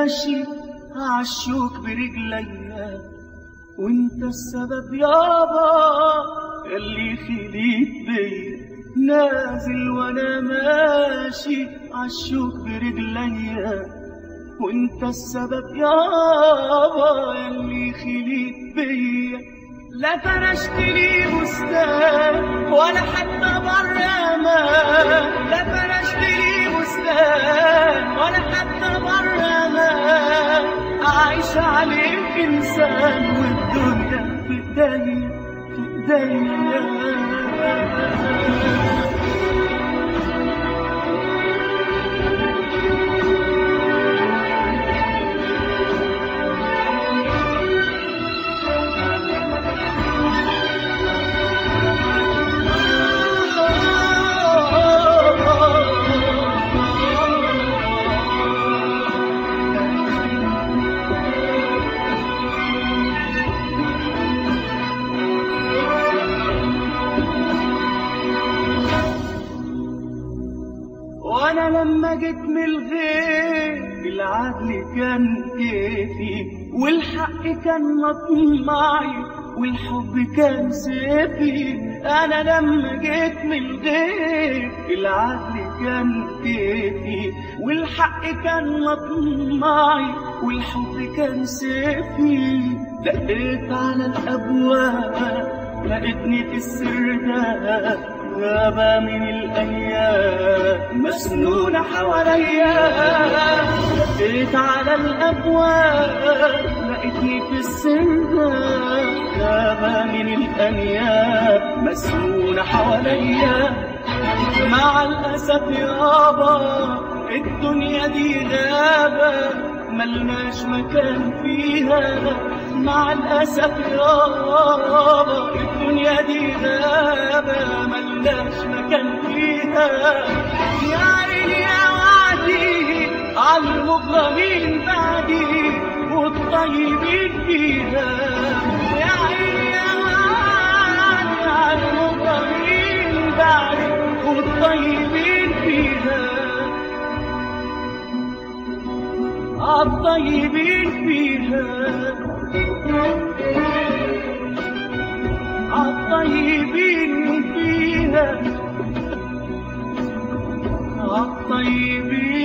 ماشي عالشوك برجليا، وانت السبب يابا اللي خليت بيا. نازل وانا ماشي عالشوك برجليا، وانت السبب يابا اللي خليت بيا. لا فرشت لي بستان ولا حتى بر امان، لا فرشت لي بستان ولا حتى بر امان. عايش عليك انسان والدنيا في ايديا في ايديا. وانا لما جيت من الغير العدل كان كيفي، والحق كان مطمعي، والحب كان سيفي. انا لما جيت من الغير العدل كان كيفي، والحق كان مطمعي، والحب كان سيفي. دقيت على الابواب لقيتني في السر ده، غابة من الأيام مسنونة حواليا. دقيت على الأبواب لقيتني في السر ده، غابة من الأيام مسنونة حواليا. مع الأسف يابا الدنيا دي غابة ملناش مكان فيها. مع الأسف يابا الدنيا دي غابة ملناش مكان فيها. يا عيني يا وعدي عالمظلمين بعدي والطيبين فيها. يا عيني يا وعدي عالمظلمين بعدي والطيبين فيها. عالطيبين فيها، عالطيبين فيها، عالطيبين